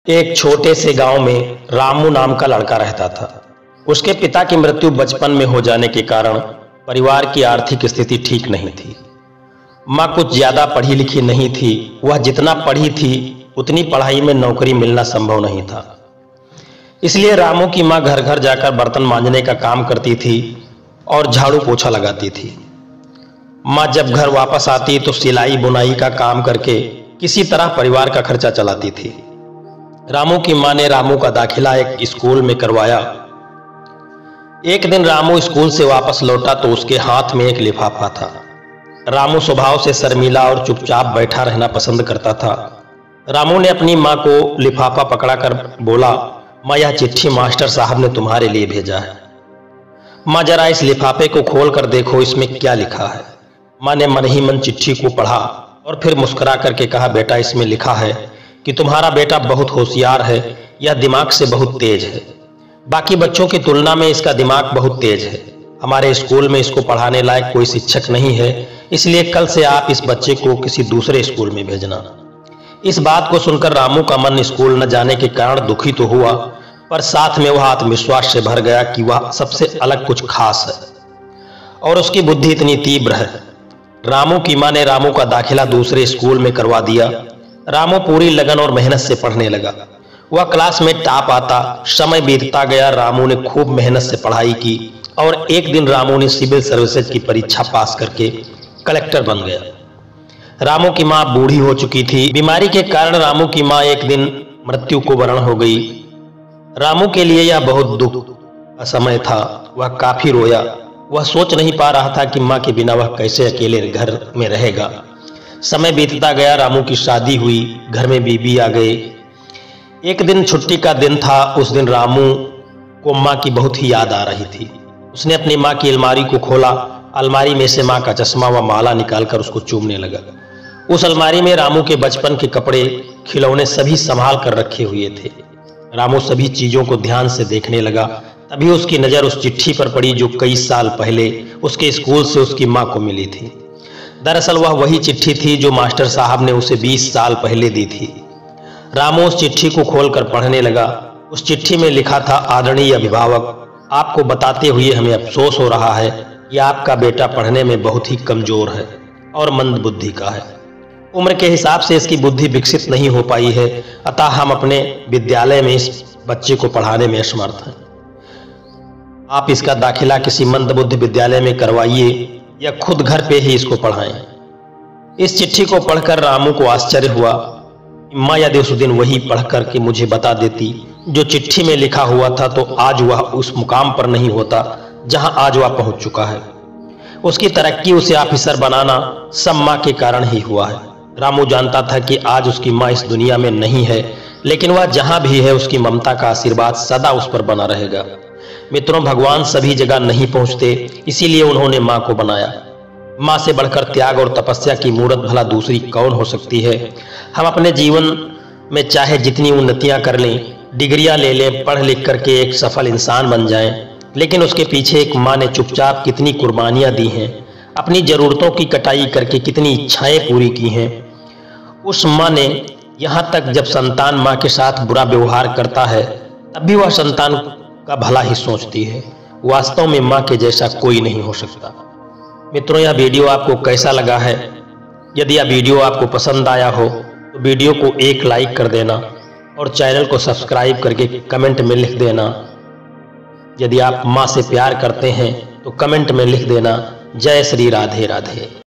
एक छोटे से गांव में रामू नाम का लड़का रहता था। उसके पिता की मृत्यु बचपन में हो जाने के कारण परिवार की आर्थिक स्थिति ठीक नहीं थी। माँ कुछ ज्यादा पढ़ी लिखी नहीं थी। वह जितना पढ़ी थी उतनी पढ़ाई में नौकरी मिलना संभव नहीं था। इसलिए रामू की माँ घर घर जाकर बर्तन मांजने का काम करती थी और झाड़ू पोछा लगाती थी। माँ जब घर वापस आती तो सिलाई बुनाई का काम करके किसी तरह परिवार का खर्चा चलाती थी। रामू की माँ ने रामू का दाखिला एक स्कूल में करवाया। एक दिन रामू स्कूल से वापस लौटा तो उसके हाथ में एक लिफाफा था। रामू स्वभाव से शर्मीला और चुपचाप बैठा रहना पसंद करता था। रामू ने अपनी माँ को लिफाफा पकड़ाकर बोला, माँ यह चिट्ठी मास्टर साहब ने तुम्हारे लिए भेजा है। माँ जरा इस लिफाफे को खोल कर देखो, इसमें क्या लिखा है। माँ ने मन ही मन चिट्ठी को पढ़ा और फिर मुस्कुरा करके कहा, बेटा इसमें लिखा है कि तुम्हारा बेटा बहुत होशियार है, यह दिमाग से बहुत तेज है। बाकी बच्चों की तुलना में इसका दिमाग बहुत तेज है। हमारे स्कूल में इसको पढ़ाने लायक कोई शिक्षक नहीं है, इसलिए कल से आप इस बच्चे को किसी दूसरे स्कूल में भेजना। इस बात को सुनकर रामू का मन स्कूल न जाने के कारण दुखी तो हुआ, पर साथ में वह आत्मविश्वास से भर गया कि वह सबसे अलग कुछ खास है और उसकी बुद्धि इतनी तीव्र है। रामू की मां ने रामू का दाखिला दूसरे स्कूल में करवा दिया। रामू पूरी लगन और मेहनत से पढ़ने लगा। वह क्लास में टॉप आता। समय बीतता गया। रामू ने खूब मेहनत से पढ़ाई की और एक दिन रामू ने सिविल सर्विसेज की परीक्षा पास करके कलेक्टर बन गया। रामू की मां बूढ़ी हो चुकी थी। बीमारी के कारण रामू की मां एक दिन मृत्यु को वरण हो गई। रामू के लिए यह बहुत दुख का समय था। वह काफी रोया। वह सोच नहीं पा रहा था कि मां के बिना वह कैसे अकेले घर में रहेगा। समय बीतता गया। रामू की शादी हुई। घर में बीबी आ गए। एक दिन छुट्टी का दिन था। उस दिन रामू को मां की बहुत ही याद आ रही थी। उसने अपनी मां की अलमारी को खोला। अलमारी में से मां का चश्मा व माला निकालकर उसको चूमने लगा। उस अलमारी में रामू के बचपन के कपड़े, खिलौने सभी संभाल कर रखे हुए थे। रामू सभी चीजों को ध्यान से देखने लगा। तभी उसकी नजर उस चिट्ठी पर पड़ी जो कई साल पहले उसके स्कूल से उसकी मां को मिली थी। दरअसल वह वही चिट्ठी थी जो मास्टर साहब ने उसे 20 साल पहले दी थी। रामू उस चिट्ठी को खोलकर पढ़ने लगा। उस चिट्ठी में लिखा था, आदरणीय अभिभावक, आपको बताते हुए हमें अफसोस हो रहा है कि आपका बेटा पढ़ने में बहुत ही कमजोर है और मंद बुद्धि का है। उम्र के हिसाब से इसकी बुद्धि विकसित नहीं हो पाई है, अतः हम अपने विद्यालय में इस बच्चे को पढ़ाने में असमर्थ हैं। आप इसका दाखिला किसी मंदबुद्धि विद्यालय में करवाइए या खुद घर पे ही इसको पढ़ाएं। इस चिट्ठी को पढ़कर रामू को आश्चर्य हुआ। माँ यदि उस दिन वही पढ़ करके मुझे बता देती जो चिट्ठी में लिखा हुआ था तो आज वह उस मुकाम पर नहीं होता जहां आज वह पहुंच चुका है। उसकी तरक्की, उसे ऑफिसर बनाना सब माँ के कारण ही हुआ है। रामू जानता था कि आज उसकी माँ इस दुनिया में नहीं है, लेकिन वह जहां भी है उसकी ममता का आशीर्वाद सदा उस पर बना रहेगा। मित्रों, भगवान सभी जगह नहीं पहुंचते, इसीलिए उन्होंने माँ को बनाया। माँ से बढ़कर त्याग और तपस्या की मूरत भला दूसरी कौन हो सकती है। हम अपने जीवन में चाहे जितनी उन्नतियां कर लें, डिग्रियां ले लें, पढ़ लिख करके एक सफल इंसान बन जाएं, लेकिन उसके पीछे एक माँ ने चुपचाप कितनी कुर्बानियां दी हैं, अपनी जरूरतों की कटाई करके कितनी इच्छाएं पूरी की हैं। उस माँ ने यहाँ तक जब संतान माँ के साथ बुरा व्यवहार करता है तब भी वह संतान का भला ही सोचती है। वास्तव में माँ के जैसा कोई नहीं हो सकता। मित्रों, यह वीडियो आपको कैसा लगा है? यदि यह वीडियो आपको पसंद आया हो तो वीडियो को एक लाइक कर देना और चैनल को सब्सक्राइब करके कमेंट में लिख देना। यदि आप माँ से प्यार करते हैं तो कमेंट में लिख देना, जय श्री राधे राधे।